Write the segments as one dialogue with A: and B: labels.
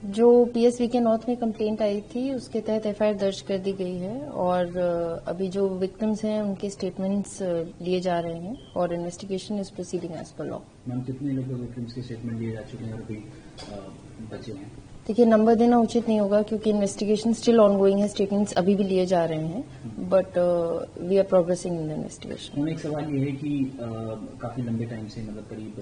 A: जो पीएसवी के नॉर्थ में कंप्लेंट आई थी उसके तहत एफआईआर दर्ज कर दी गई है और अभी जो विक्टिम्स हैं उनके स्टेटमेंट्स लिए जा रहे हैं और investigation is proceeding as per law.
B: Ma'am कितने लोग विक्टिम्स के स्टेटमेंट लिए जा चुके हैं और अभी बचे हैं?
A: देखिए नंबर देना उचित नहीं होगा क्योंकि इन्वेस्टिगेशन स्टिल ऑनगोइंग है, स्टेटमेंट्स अभी भी लिए जा रहे हैं but we are progressing in the investigation.
B: एक सवाल ये है कि काफी लंबे टाइम से मतलब करीब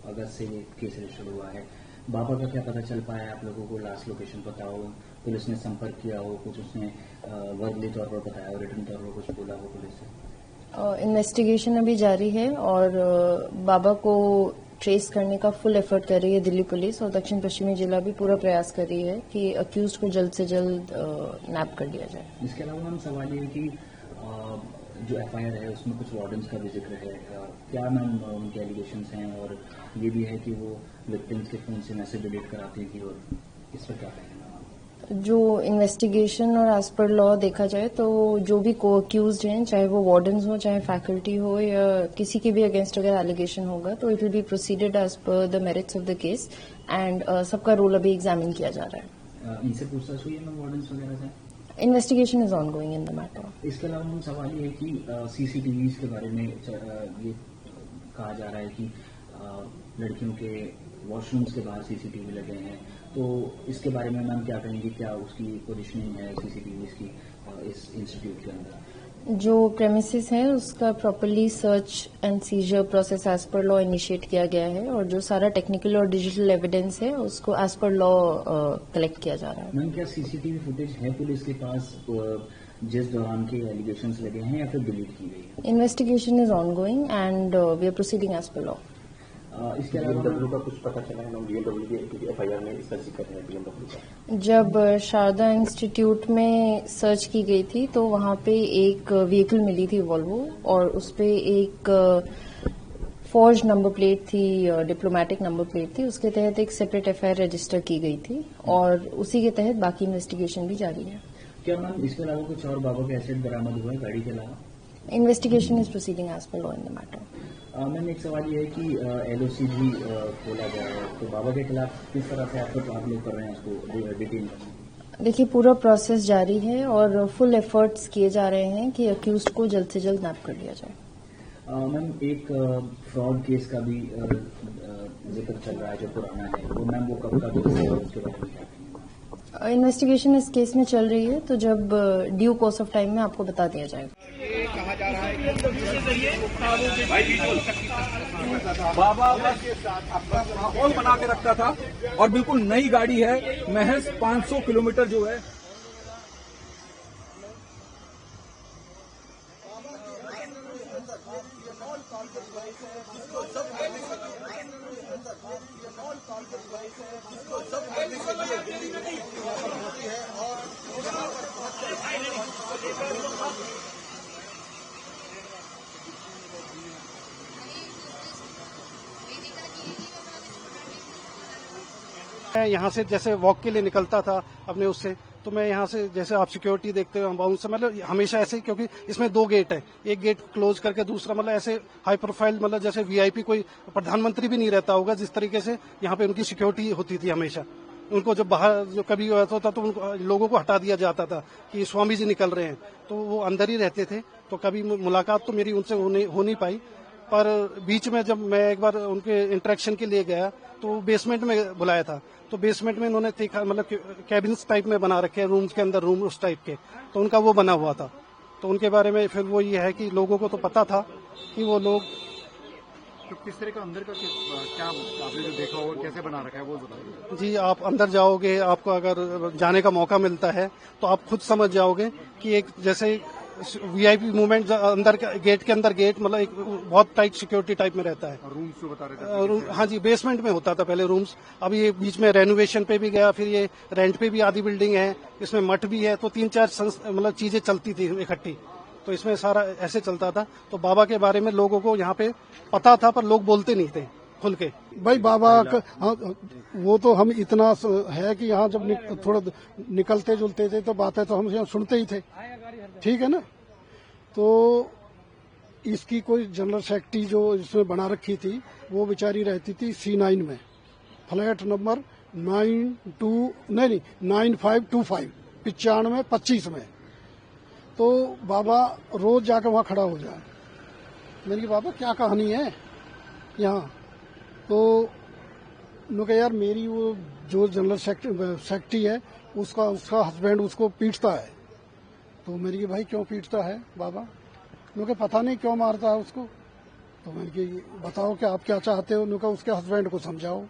B: अगस्त से ये केस रजिस्टर हुआ है, बाबा का क्या पता चल पाया आप लोगों को? लास्ट लोकेशन पता हो, पुलिस ने संपर्क किया हो, कुछ उसने वर्बली तौर पर बताया हो, रिटर्न तौर पर कुछ बोला हो पुलिस से?
A: इन्वेस्टिगेशन अभी जारी है और बाबा को ट्रेस करने का फुल एफर्ट कर रही है दिल्ली पुलिस और दक्षिण पश्चिमी जिला भी पूरा प्रयास कर रही है कि अक्यूज को जल्द से जल्द नैप कर दिया जाए।
B: इसके अलावा मैम सवाल ये है कि जो एफआईआर है उसमें कुछ वार्डन्स का भी जिक्र है, क्या मैम उनके एलिगेशंस हैं? और ये भी है कि वो विक्टिम्स के फोन से मैसेज डिलीट कराती थी, और इस पर क्या कहेंगे?
A: जो इन्वेस्टिगेशन और एज पर लॉ देखा जाए तो जो भी को अक्यूज्ड हैं, चाहे वो वार्डन्स हो, चाहे फैकल्टी हो या किसी के भी अगेंस्ट अगर एलिगेशन होगा तो it will be proceeded as per the merits of the case and सबका रोल अभी एग्जामिन किया जा रहा है।
B: इनसे पूछताछ हुई है मैम वार्डन्स वगैरह से?
A: Investigation is ongoing in the matter.
B: इसके अलावा मैम सवाल ये है कि सीसीटीवीज के बारे में ये कहा जा रहा है कि लड़कियों के वॉशरूम्स के बाहर सीसीटीवी लगे हैं, तो इसके बारे में मैम क्या कहेंगे? क्या उसकी पोजीशनिंग है सीसीटीवी की इस इंस्टीट्यूट के अंदर?
A: जो प्रेमिसेस है उसका properly search and seizure process as per law initiate किया गया है और जो सारा टेक्निकल और डिजिटल एविडेंस है उसको एज पर लॉ कलेक्ट किया जा रहा है।
B: मैम क्या सीसीटीवी फुटेज है पुलिस के पास जिस दौरान के एलिगेशंस लगे हैं, या फिर डिलीट की गई है?
A: Investigation is ongoing and we are proceeding as per law.
B: इसके अलावा
C: बीएमडब्ल्यू का कुछ पता चला है? बीएमडब्ल्यू की एफआईआर में इसका जिक्र है बीएमडब्ल्यू का।
A: जब शारदा इंस्टीट्यूट में सर्च की गई थी तो वहां पे एक व्हीकल मिली थी वॉल्वो और उसपे एक फॉर्ज नंबर प्लेट थी, डिप्लोमेटिक नंबर प्लेट थी, उसके तहत एक सेपरेट एफआईआर रजिस्टर की गई थी और उसी के तहत बाकी इन्वेस्टिगेशन भी जारी है।
B: क्या मैम इसके अलावा कुछ और बाबा का एसेट बरामद हुआ है गाड़ी के अलावा?
A: Investigation is proceeding as per law in the matter.
B: Ma'am एक सवाल ये है कि एलओसी भी खोला गया है, तो बाबा के खिलाफ किस तरह से आप लोग कर रहे हैं उसको डिटेल?
A: देखिए पूरा प्रोसेस जारी है और फुल एफर्ट्स किए जा रहे हैं कि अक्यूज्ड को जल्द से जल्द नैप कर लिया जाए।
B: मैम एक फ्रॉड केस का भी जिक्र चल रहा है जो पुराना है, तो मैम वो कब का केस है और उसके बारे में क्या कहेंगे?
A: इन्वेस्टिगेशन इस केस में चल रही है तो जब ड्यू कोर्स ऑफ टाइम में आपको बता दिया जाएगा।
D: ये कहा जा रहा है कि बाबा के साथ अपना माहौल बना के रखता था और बिल्कुल नई गाड़ी है, महज 500 किलोमीटर जो है
E: मैं यहाँ से जैसे वॉक के लिए निकलता था अपने उससे, तो मैं यहाँ से जैसे आप सिक्योरिटी देखते हो बाउंड से, मतलब हमेशा ऐसे, क्योंकि इसमें 2 गेट है, एक गेट क्लोज करके दूसरा मतलब ऐसे हाई प्रोफाइल, मतलब जैसे वीआईपी कोई प्रधानमंत्री भी नहीं रहता होगा जिस तरीके से यहाँ पे उनकी सिक्योरिटी होती थी हमेशा। उनको जब बाहर जो कभी होता था तो उनको लोगों को हटा दिया जाता था कि स्वामी जी निकल रहे हैं, तो वो अंदर ही रहते थे, तो कभी मुलाकात तो मेरी उनसे हो नहीं पाई। पर बीच में जब मैं एक बार उनके इंटरेक्शन के लिए गया तो बेसमेंट में बुलाया था, तो बेसमेंट में इन्होंने देखा, मतलब कैबिन्स टाइप में बना रखे हैं, रूम्स के अंदर रूम उस टाइप के, तो उनका वो बना हुआ था। तो उनके बारे में फिर वो ये है कि लोगों को तो पता था कि वो लोग
C: तो किस तरह का अंदर का क्या आपने जो देखा और कैसे बना रखा है वो बताइए।
E: जी, आप अंदर जाओगे, आपको अगर जाने का मौका मिलता है तो आप खुद समझ जाओगे कि एक जैसे वीआईपी मूवमेंट अंदर गेट के अंदर गेट, मतलब एक बहुत टाइट सिक्योरिटी टाइप में रहता है।
C: रूम्स जो बता रहे थे?
E: हाँ जी, बेसमेंट में होता था पहले रूम्स, अब ये बीच में रेनोवेशन पे भी गया, फिर ये रेंट पे भी आधी बिल्डिंग है, इसमें मठ भी है, तो 3-4 मतलब चीजें चलती थी इकट्ठी, तो इसमें सारा ऐसे चलता था। तो बाबा के बारे में लोगों को यहाँ पे पता था पर लोग बोलते नहीं थे खुल के।
F: भाई बाबा हाँ, वो तो हम इतना है कि यहाँ जब थोड़ा निकलते जुलते थे तो बातें तो हम यहाँ सुनते ही थे, ठीक है ना। तो इसकी कोई जनरल सेक्रेटरी जो इसमें बना रखी थी वो बेचारी रहती थी C9 में, फ्लैट नंबर 9525 9525 में। तो बाबा रोज जाकर वहां खड़ा हो जाए। मैंने कहा बाबा क्या कहानी है यहाँ? तो उन्होंने कहा यार मेरी वो जो जनरल सेक्रेटरी है उसका हस्बैंड उसको पीटता है। तो मैंने कहा भाई क्यों पीटता है बाबा? उन्होंने कहा पता नहीं क्यों मारता है उसको। तो मैंने कहा बताओ कि आप क्या चाहते हो? उन्होंने कहा उसके हस्बैंड को समझाओ।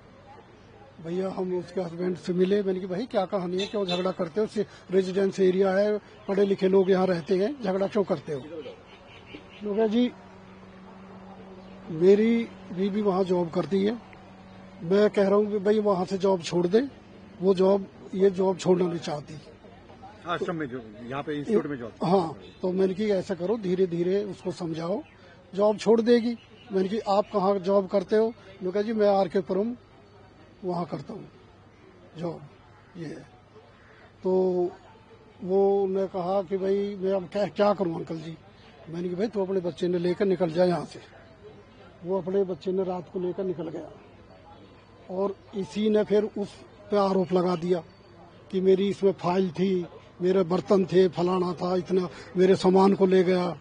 F: भैया हम उसके हस्बैंड से मिले। मैंने कहा भाई क्या कहानी है, क्यों झगड़ा करते हो? रेजिडेंस एरिया है, पढ़े लिखे लोग यहाँ रहते हैं, झगड़ा क्यों करते हो? उन्होंने कहा जी मेरी बीवी वहाँ जॉब करती है, मैं कह रहा हूँ कि भाई वहाँ से जॉब छोड़ दे। वो ये जॉब छोड़ना नहीं चाहती।
C: आश्रम में जो यहाँ पे इंस्टीट्यूट में जॉब।
F: हाँ, तो मैंने कहा ऐसा करो धीरे धीरे उसको समझाओ, जॉब छोड़ देगी। मैंने कहा आप कहाँ जॉब करते हो? उन्होंने कहा जी मैं RK पुरम वहाँ करता हूँ जॉब। ये है। तो वो ने कहा कि भाई मैं अब क्या करूँ अंकल जी? मैंने कहा भाई तू अपने बच्चे ने लेकर निकल जाए यहाँ से। वो अपने बच्चे ने रात को लेकर निकल गया और इसी ने फिर उस पे आरोप लगा दिया कि मेरी इसमें फाइल थी, मेरे बर्तन थे, फलाना था, इतना मेरे सामान को ले गया।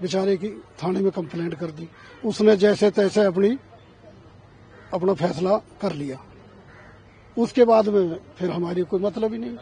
F: बेचारे की थाने में कंप्लेंट कर दी। उसने जैसे तैसे अपना फैसला कर लिया। उसके बाद में फिर हमारी कोई मतलब ही नहीं।